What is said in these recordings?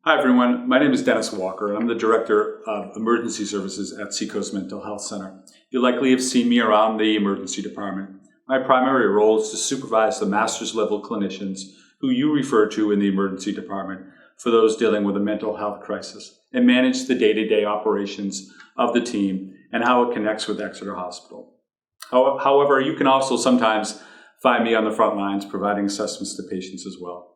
Hi everyone, my name is Dennis Walker and I'm the Director of Emergency Services at Seacoast Mental Health Center. You likely have seen me around the emergency department. My primary role is to supervise the master's level clinicians who you refer to in the emergency department for those dealing with a mental health crisis and manage the day-to-day operations of the team and how it connects with Exeter Hospital. However, you can also sometimes find me on the front lines providing assessments to patients as well.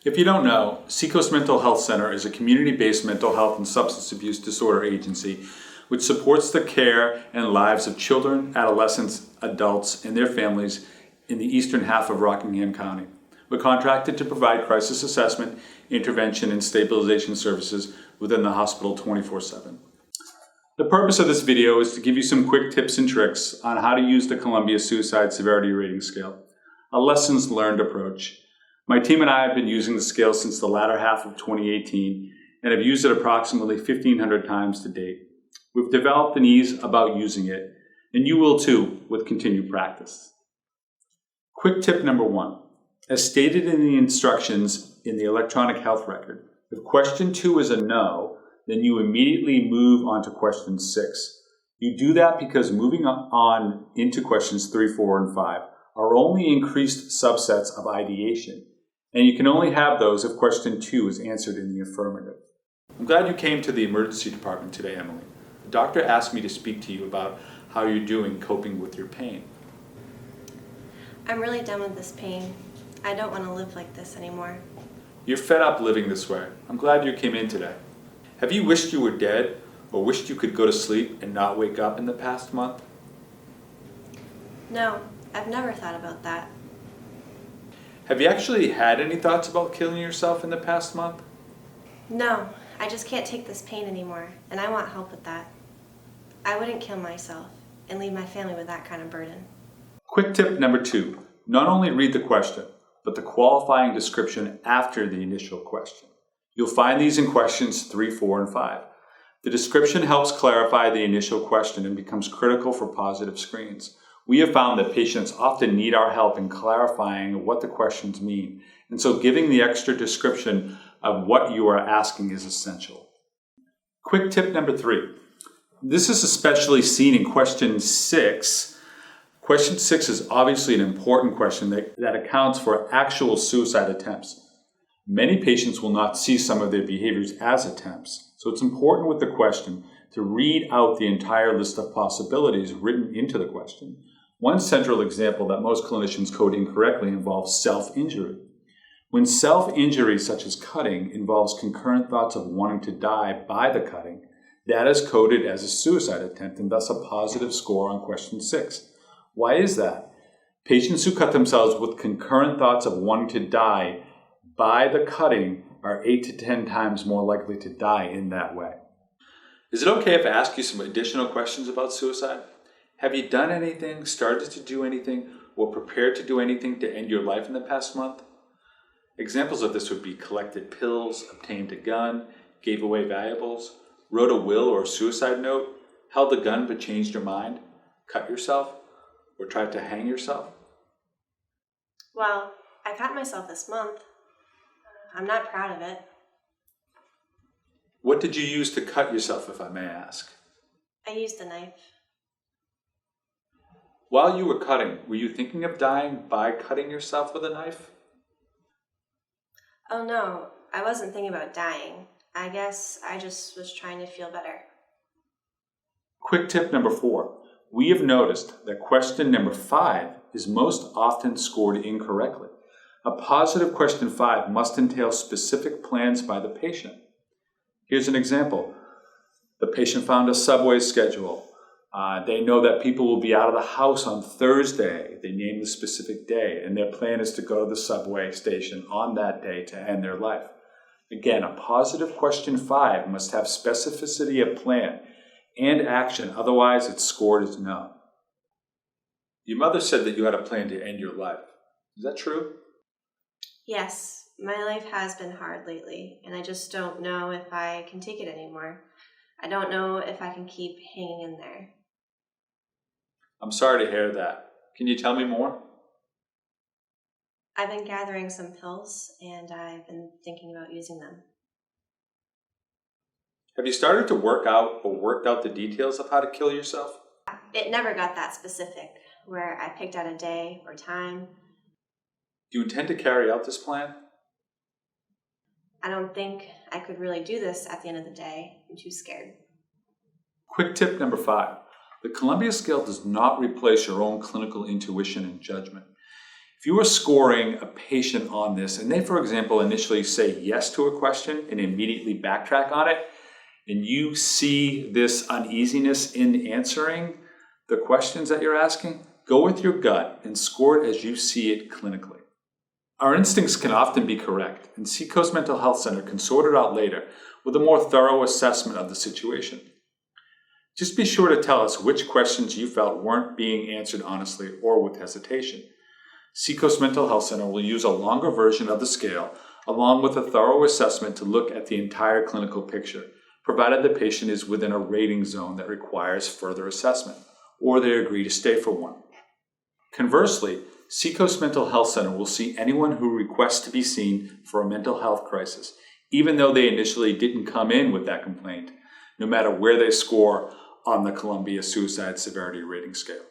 If you don't know, Seacoast Mental Health Center is a community-based mental health and substance abuse disorder agency which supports the care and lives of children, adolescents, adults, and their families in the eastern half of Rockingham County. We're contracted to provide crisis assessment, intervention, and stabilization services within the hospital 24/7. The purpose of this video is to give you some quick tips and tricks on how to use the Columbia Suicide Severity Rating Scale, a lessons learned approach. My team and I have been using the scale since the latter half of 2018 and have used it approximately 1,500 times to date. We've developed an ease about using it, and you will too with continued practice. Quick tip number 1. As stated in the instructions in the electronic health record, if question 2 is a no, then you immediately move on to question 6. You do that because moving on into questions 3, 4, and 5 are only increased subsets of ideation, and you can only have those if question 2 is answered in the affirmative. I'm glad you came to the emergency department today, Emily. The doctor asked me to speak to you about how you're doing coping with your pain. I'm really done with this pain. I don't want to live like this anymore. You're fed up living this way. I'm glad you came in today. Have you wished you were dead or wished you could go to sleep and not wake up in the past month? No, I've never thought about that. Have you actually had any thoughts about killing yourself in the past month? No, I just can't take this pain anymore, and I want help with that. I wouldn't kill myself and leave my family with that kind of burden. Quick tip number 2. Not only read the question, but the qualifying description after the initial question. You'll find these in questions 3, 4, and 5. The description helps clarify the initial question and becomes critical for positive screens. We have found that patients often need our help in clarifying what the questions mean, and so giving the extra description of what you are asking is essential. Quick tip number 3. This is especially seen in question 6. Question 6 is obviously an important question that accounts for actual suicide attempts. Many patients will not see some of their behaviors as attempts, so it's important with the question to read out the entire list of possibilities written into the question. One central example that most clinicians code incorrectly involves self-injury. When self-injury, such as cutting, involves concurrent thoughts of wanting to die by the cutting, that is coded as a suicide attempt and thus a positive score on question 6. Why is that? Patients who cut themselves with concurrent thoughts of wanting to die by the cutting are 8 to 10 times more likely to die in that way. Is it okay if I ask you some additional questions about suicide? Have you done anything, started to do anything, or prepared to do anything to end your life in the past month? Examples of this would be collected pills, obtained a gun, gave away valuables, wrote a will or a suicide note, held a gun but changed your mind, cut yourself, or tried to hang yourself? Well, I cut myself this month. I'm not proud of it. What did you use to cut yourself, if I may ask? I used a knife. While you were cutting, were you thinking of dying by cutting yourself with a knife? Oh no, I wasn't thinking about dying. I guess I just was trying to feel better. Quick tip number 4. We have noticed that question number 5 is most often scored incorrectly. A positive question 5 must entail specific plans by the patient. Here's an example. The patient found a subway schedule. They know that people will be out of the house on Thursday. They name the specific day, and their plan is to go to the subway station on that day to end their life. Again, a positive question 5 must have specificity of plan and action, otherwise it's scored as no. Your mother said that you had a plan to end your life. Is that true? Yes, my life has been hard lately, and I just don't know if I can take it anymore. I don't know if I can keep hanging in there. I'm sorry to hear that. Can you tell me more? I've been gathering some pills, and I've been thinking about using them. Have you started to work out or worked out the details of how to kill yourself? It never got that specific, where I picked out a day or time. Do you intend to carry out this plan? I don't think I could really do this at the end of the day. I'm too scared. Quick tip number 5. The Columbia scale does not replace your own clinical intuition and judgment. If you are scoring a patient on this and they, for example, initially say yes to a question and immediately backtrack on it, and you see this uneasiness in answering the questions that you're asking, go with your gut and score it as you see it clinically. Our instincts can often be correct, and Seacoast Mental Health Center can sort it out later with a more thorough assessment of the situation. Just be sure to tell us which questions you felt weren't being answered honestly or with hesitation. Seacoast Mental Health Center will use a longer version of the scale along with a thorough assessment to look at the entire clinical picture, provided the patient is within a rating zone that requires further assessment, or they agree to stay for one. Conversely, Seacoast Mental Health Center will see anyone who requests to be seen for a mental health crisis, even though they initially didn't come in with that complaint, no matter where they score on the Columbia Suicide Severity Rating Scale.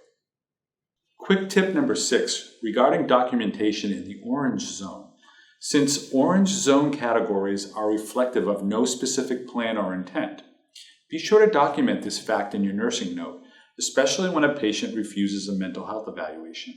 Quick tip number 6, regarding documentation in the orange zone. Since orange zone categories are reflective of no specific plan or intent, be sure to document this fact in your nursing note, especially when a patient refuses a mental health evaluation.